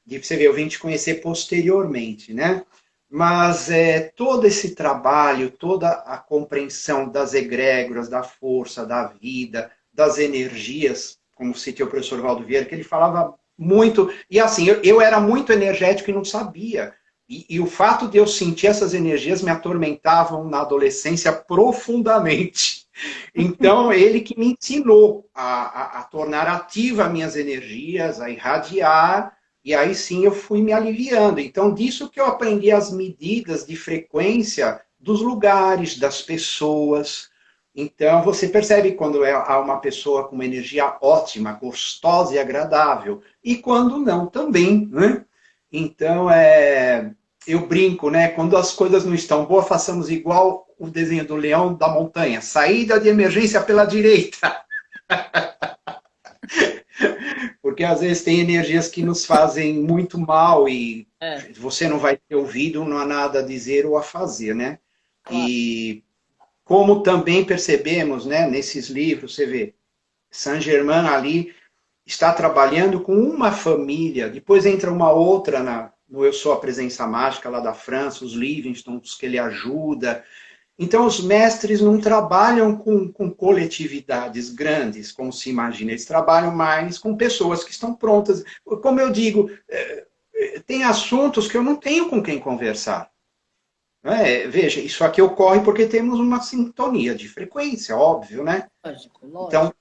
De você ver, eu vim te conhecer posteriormente, né? Mas todo esse trabalho, toda a compreensão das egrégoras, da força, da vida, das energias, como citei o professor Valdo Vieira, que ele falava muito. E assim, eu era muito energético e não sabia. E o fato de eu sentir essas energias me atormentavam na adolescência profundamente. Então, ele que me ensinou a tornar ativa minhas energias, a irradiar, e aí sim eu fui me aliviando. Então, disso que eu aprendi as medidas de frequência dos lugares, das pessoas. Então, você percebe quando há uma pessoa com uma energia ótima, gostosa e agradável, e quando não também, né? Então, eu brinco, né? Quando as coisas não estão boas, façamos igual o desenho do leão da montanha. Saída de emergência pela direita. Porque às vezes tem energias que nos fazem muito mal e É, você não vai ter ouvido, não há nada a dizer ou a fazer, né? claro. E como também percebemos, né, nesses livros, você vê, Saint-Germain ali está trabalhando com uma família, depois entra uma outra no Eu Sou a Presença Mágica, lá da França, os Livingstons, que ele ajuda. Então, os mestres não trabalham com coletividades grandes, como se imagina, eles trabalham mais com pessoas que estão prontas. Como eu digo, tem assuntos que eu não tenho com quem conversar. Veja, isso aqui ocorre porque temos uma sintonia de frequência, óbvio, né? Lógico, Então, lógico.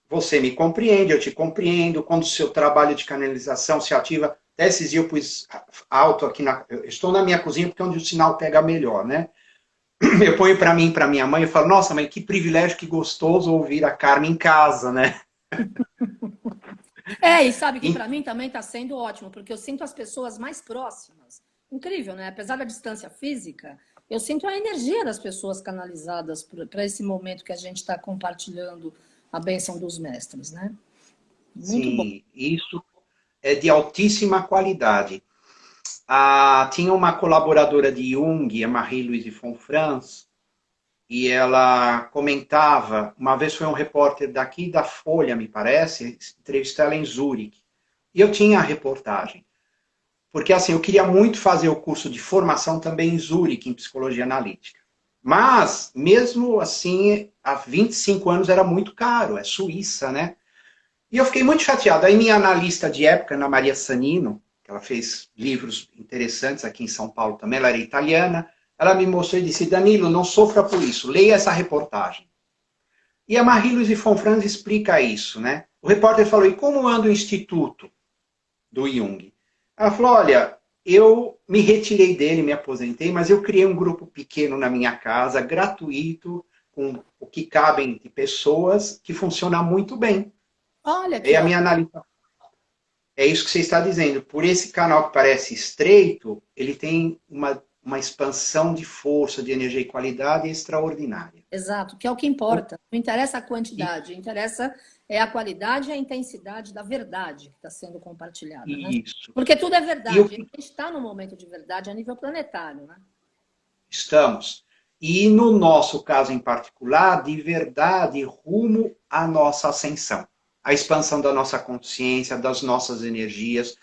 você me compreende, eu te compreendo. Quando o seu trabalho de canalização se ativa, até esses dias eu pus alto aqui, eu estou na minha cozinha porque é onde o sinal pega melhor, né? Eu ponho para mim, para minha mãe, eu falo, nossa, mãe, que privilégio, que gostoso ouvir a Carmen em casa, né? É, e sabe que E, para mim também está sendo ótimo, porque eu sinto as pessoas mais próximas. Incrível, né? Apesar da distância física, eu sinto a energia das pessoas canalizadas para esse momento que a gente está compartilhando a bênção dos mestres, né? Muito bom. sim, isso é de altíssima qualidade. Tinha uma colaboradora de Jung, a Marie-Louise Fonfrance, e ela comentava, uma vez foi um repórter daqui da Folha, me parece, entrevistou ela em Zurique, e eu tinha a reportagem. Porque assim, eu queria muito fazer o curso de formação também em Zurique, em psicologia analítica. Mas, mesmo assim, há 25 anos era muito caro, é Suíça, né? E eu fiquei muito chateado. Aí minha analista de época, Ana Maria Sanino, que ela fez livros interessantes aqui em São Paulo também, ela era italiana, ela me mostrou e disse, Danilo, não sofra por isso, leia essa reportagem. E a Marie-Louise Fonfrance explica isso, né? O repórter falou, e como anda o instituto do Jung? Ela falou, olha, eu me retirei dele, me aposentei, mas eu criei um grupo pequeno na minha casa, gratuito, com o que cabem de pessoas, que funciona muito bem. Olha E que a minha ótimo. analista, é isso que você está dizendo, por esse canal que parece estreito, ele tem uma expansão de força, de energia e qualidade extraordinária. Exato, que é o que Então, importa. Não interessa a quantidade, interessa é a qualidade e a intensidade da verdade que está sendo compartilhada, né? isso. Porque tudo é E o verdade. A que gente está num momento de verdade a nível planetário, né? estamos? E no nosso caso em particular, de verdade, rumo à nossa ascensão, à expansão da nossa consciência, das nossas energias,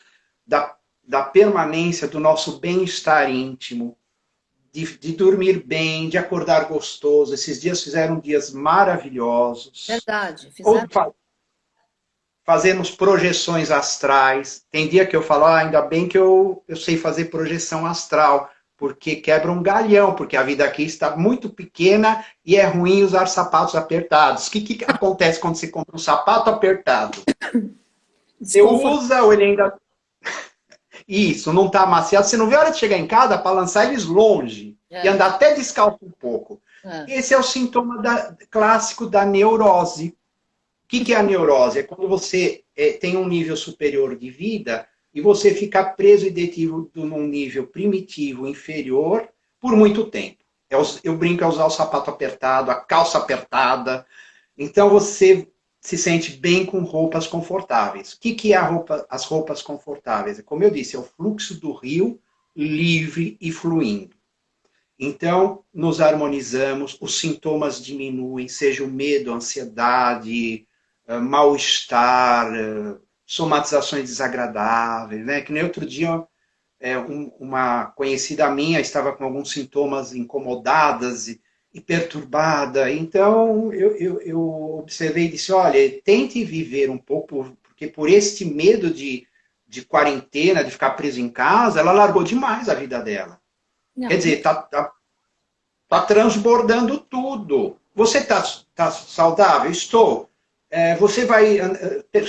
da permanência do nosso bem-estar íntimo, de dormir bem, de acordar gostoso. Esses dias fizeram dias maravilhosos. Verdade. Ou Fizeram. fazemos projeções astrais. Tem dia que eu falo, ainda bem que eu sei fazer projeção astral, porque quebra um galhão, porque a vida aqui está muito pequena e é ruim usar sapatos apertados. O que acontece quando você compra um sapato apertado? Você Desconfortável. usa ou ele ainda... Isso, não está amaciado. Você não vê a hora de chegar em casa para lançar eles longe e É, andar até descalço um pouco. é. Esse é o sintoma clássico da neurose. O que é a neurose? É quando você tem um nível superior de vida e você fica preso e detido num nível primitivo inferior por muito tempo. Eu brinco a usar o sapato apertado, a calça apertada. Então você se sente bem com roupas confortáveis. O que é as roupas confortáveis? Como eu disse, é o fluxo do rio livre e fluindo. Então, nos harmonizamos, os sintomas diminuem, seja o medo, a ansiedade, mal-estar, somatizações desagradáveis, né? Que nem outro dia, uma conhecida minha estava com alguns sintomas incomodadas e perturbada. Então, eu observei e disse, olha, tente viver um pouco, porque por este medo de quarentena, de ficar preso em casa, ela largou demais a vida dela. Quer Não, dizer, tá transbordando tudo. Você tá saudável? Estou. Você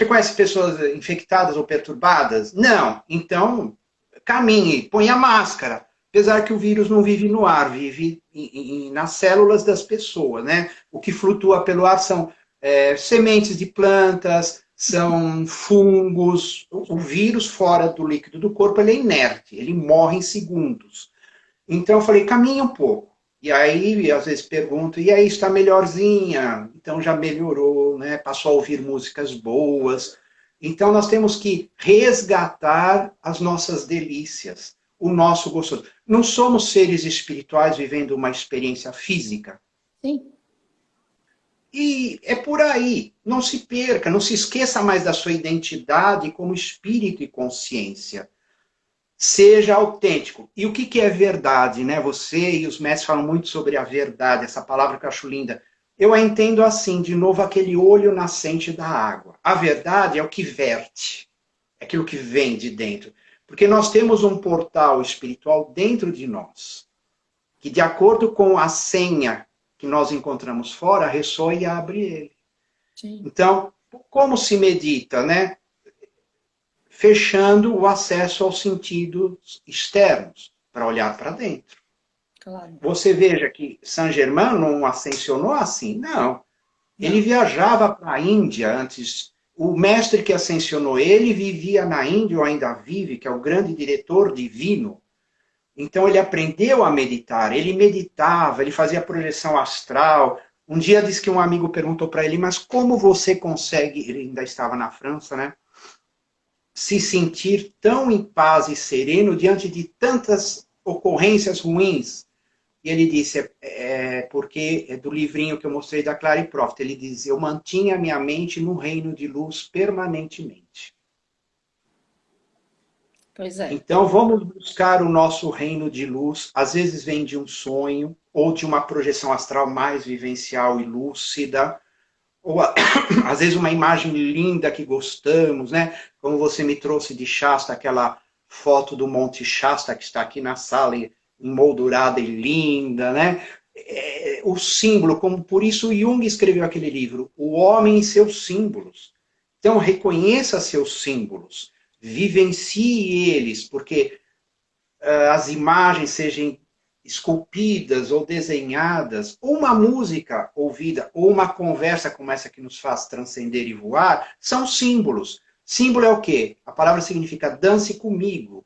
conhece pessoas infectadas ou perturbadas? Não. Então, caminhe, ponha máscara. Apesar que o vírus não vive no ar, vive nas células das pessoas, né? O que flutua pelo ar são sementes de plantas, são fungos. O vírus fora do líquido do corpo, ele é inerte, ele morre em segundos. Então eu falei, caminha um pouco. E aí, às vezes pergunto, e aí, está melhorzinha? Então já melhorou, né? Passou a ouvir músicas boas. Então nós temos que resgatar as nossas delícias, o nosso gostoso. Não somos seres espirituais vivendo uma experiência física. sim. E é por aí. Não se perca, não se esqueça mais da sua identidade como espírito e consciência. Seja autêntico. E o que é verdade, né? Você e os mestres falam muito sobre a verdade, essa palavra que eu acho linda. Eu a entendo assim, de novo, aquele olho nascente da água. A verdade é o que verte, é aquilo que vem de dentro. Porque nós temos um portal espiritual dentro de nós, que de acordo com a senha que nós encontramos fora, ressoa e abre ele. Sim. Então, como se medita, né? Fechando o acesso aos sentidos externos, para olhar para dentro. Claro. Você veja que Saint-Germain não ascensionou assim, não. Ele Não. viajava para a Índia antes. O mestre que ascensionou ele vivia na Índia, ou ainda vive, que é o grande diretor divino. Então ele aprendeu a meditar, ele meditava, ele fazia projeção astral. Um dia disse que um amigo perguntou para ele, mas como você consegue, ele ainda estava na França, né? Se sentir tão em paz e sereno diante de tantas ocorrências ruins. E ele disse, porque é do livrinho que eu mostrei da Clary Croft, ele diz, eu mantinha minha mente no reino de luz permanentemente. Pois é. Então vamos buscar o nosso reino de luz, às vezes vem de um sonho, ou de uma projeção astral mais vivencial e lúcida, ou às vezes uma imagem linda que gostamos, né? Como você me trouxe de Shasta, aquela foto do Monte Shasta que está aqui na sala, emoldurada e linda, né? O símbolo, como por isso Jung escreveu aquele livro, O Homem e Seus Símbolos. Então reconheça seus símbolos, vivencie eles, porque as imagens sejam esculpidas ou desenhadas, ou uma música ouvida, ou uma conversa como essa que nos faz transcender e voar, são símbolos. Símbolo é o quê? A palavra significa dance comigo,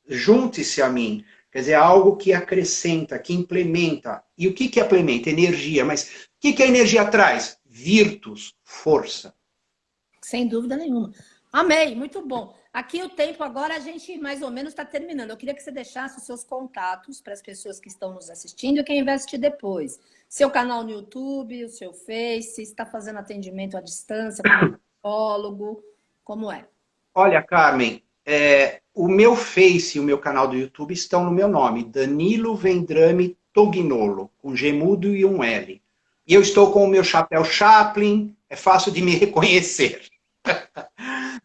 junte-se a mim. Quer dizer, algo que acrescenta, que implementa. E o que implementa? Energia. Mas o que a energia traz? Virtus, força. Sem dúvida nenhuma. Amei, muito bom. Aqui o tempo agora a gente mais ou menos está terminando. Eu queria que você deixasse os seus contatos para as pessoas que estão nos assistindo e quem vai assistir depois. Seu canal no YouTube, o seu Face, está fazendo atendimento à distância como psicólogo, como é? Olha, Carmen, o meu Face e o meu canal do YouTube estão no meu nome, Danilo Vendrame Tognolo, com G mudo e um L. E eu estou com o meu chapéu Chaplin, é fácil de me reconhecer.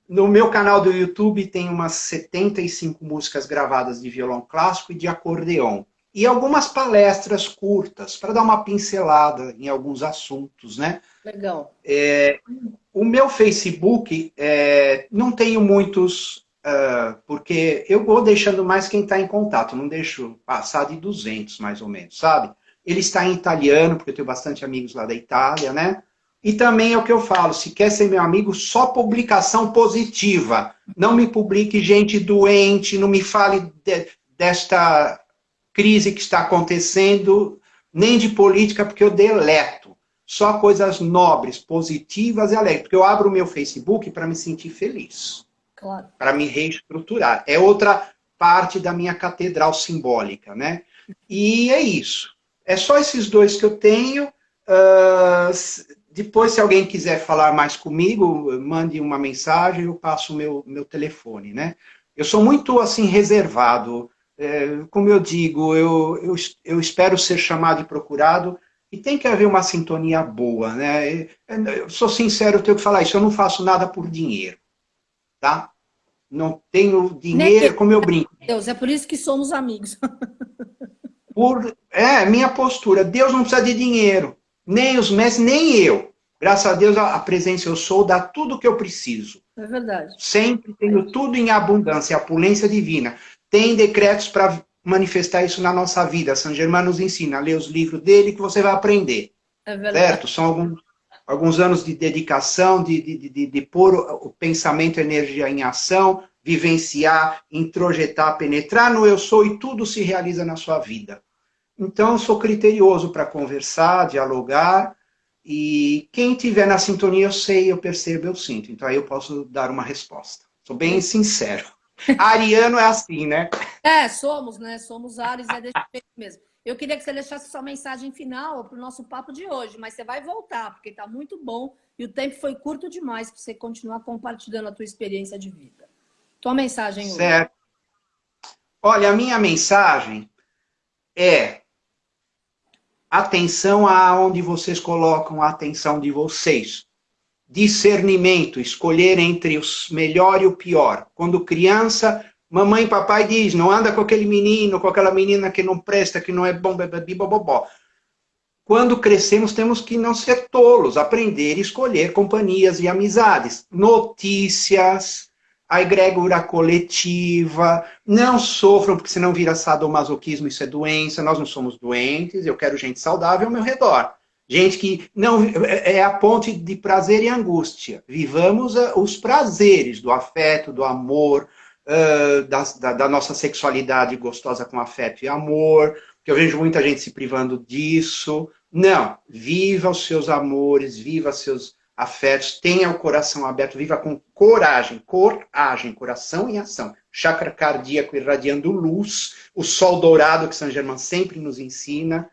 No meu canal do YouTube tem umas 75 músicas gravadas de violão clássico e de acordeon. E algumas palestras curtas, para dar uma pincelada em alguns assuntos, né? Legal. O meu Facebook, não tenho muitos, porque eu vou deixando mais quem está em contato, não deixo passar de 200, mais ou menos, sabe? Ele está em italiano, porque eu tenho bastante amigos lá da Itália, né? E também é o que eu falo, se quer ser meu amigo, só publicação positiva. Não me publique gente doente, não me fale desta crise que está acontecendo, nem de política, porque eu deleto. Só coisas nobres, positivas e alegres. Porque eu abro o meu Facebook para me sentir feliz. Claro. Para me reestruturar. É outra parte da minha catedral simbólica, né? E é isso. É só esses dois que eu tenho. Depois, se alguém quiser falar mais comigo, mande uma mensagem, eu passo o meu telefone, né? Eu sou muito, assim, reservado. Como eu digo, eu espero ser chamado e procurado, e tem que haver uma sintonia boa, né? Eu sou sincero, eu tenho que falar isso, eu não faço nada por dinheiro. tá? Não tenho Nem dinheiro, como eu brinco. Deus, é por isso que somos amigos. Minha postura. Deus não precisa de dinheiro. Nem os mestres, nem eu. Graças a Deus, a presença eu sou dá tudo o que eu preciso. É verdade. Sempre tenho tudo em abundância, a opulência divina. Tem decretos para manifestar isso na nossa vida. Saint Germain nos ensina, lê os livros dele que você vai aprender. É verdade. Certo? São alguns anos de dedicação, de pôr o pensamento e a energia em ação, vivenciar, introjetar, penetrar no eu sou e tudo se realiza na sua vida. Então, eu sou criterioso para conversar, dialogar, e quem estiver na sintonia, eu sei, eu percebo, eu sinto. Então, aí eu posso dar uma resposta. Sou bem sincero. Ariano é assim, né? Somos, né? Somos Ares, é desse jeito mesmo. Eu queria que você deixasse sua mensagem final para o nosso papo de hoje, mas você vai voltar, porque está muito bom e o tempo foi curto demais para você continuar compartilhando a tua experiência de vida. Tua mensagem hoje. Certo. Olha, a minha mensagem é atenção aonde vocês colocam a atenção de vocês. Discernimento, escolher entre o melhor e o pior. Quando criança, mamãe e papai diz, não anda com aquele menino, com aquela menina que não presta, que não é bom, bobobó. Quando crescemos, temos que não ser tolos, aprender e escolher companhias e amizades. Notícias, a egrégora coletiva, não sofram, porque senão vira sadomasoquismo, isso é doença, nós não somos doentes, eu quero gente saudável ao meu redor. Gente que não é a ponte de prazer e angústia. Vivamos os prazeres do afeto, do amor, da nossa sexualidade gostosa com afeto e amor, que eu vejo muita gente se privando disso. Não, viva os seus amores, viva seus afetos, tenha o coração aberto, viva com coragem, coração em ação. Chakra cardíaco irradiando luz, o sol dourado que Saint Germain sempre nos ensina.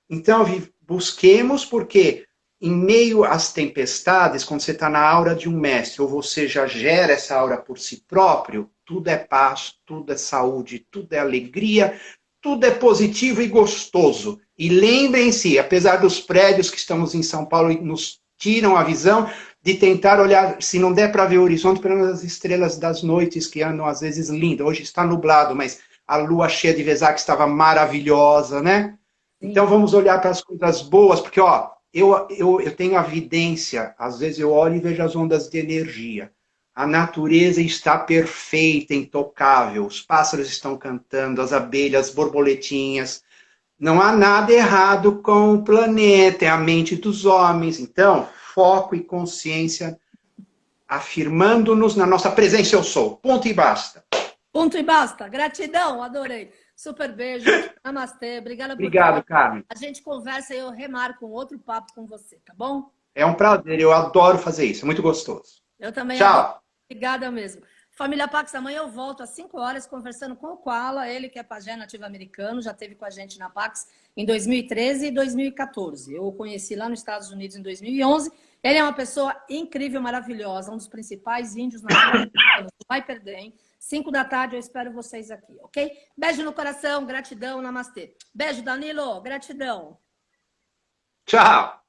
Então, busquemos, porque em meio às tempestades, quando você está na aura de um mestre, ou você já gera essa aura por si próprio, tudo é paz, tudo é saúde, tudo é alegria, tudo é positivo e gostoso. E lembrem-se, apesar dos prédios que estamos em São Paulo e nos tiram a visão, de tentar olhar, se não der para ver o horizonte, pelo menos as estrelas das noites, que andam às vezes lindas. Hoje está nublado, mas a lua cheia de Vesak estava maravilhosa, né? Então vamos olhar para as coisas boas, porque ó, eu tenho a vidência, às vezes eu olho e vejo as ondas de energia. A natureza está perfeita, intocável, os pássaros estão cantando, as abelhas, as borboletinhas. Não há nada errado com o planeta, é a mente dos homens. Então, foco e consciência, afirmando-nos na nossa presença eu sou. Ponto e basta. Ponto e basta. Gratidão, adorei. Super beijo. Namastê. Obrigada por Obrigado, Carmen. A gente conversa e eu remarco um outro papo com você, tá bom? É um prazer, eu adoro fazer isso, é muito gostoso. Eu também Tchau. adoro. Obrigada mesmo. Família Pax, amanhã eu volto às 5 horas conversando com o Koala, ele que é pajé nativo americano, já esteve com a gente na Pax em 2013 e 2014. Eu o conheci lá nos Estados Unidos em 2011. Ele é uma pessoa incrível, maravilhosa, um dos principais índios nativos americanos. Não vai perder, hein? 5 da tarde eu espero vocês aqui, ok? Beijo no coração, gratidão, namastê. Beijo, Danilo, gratidão. Tchau.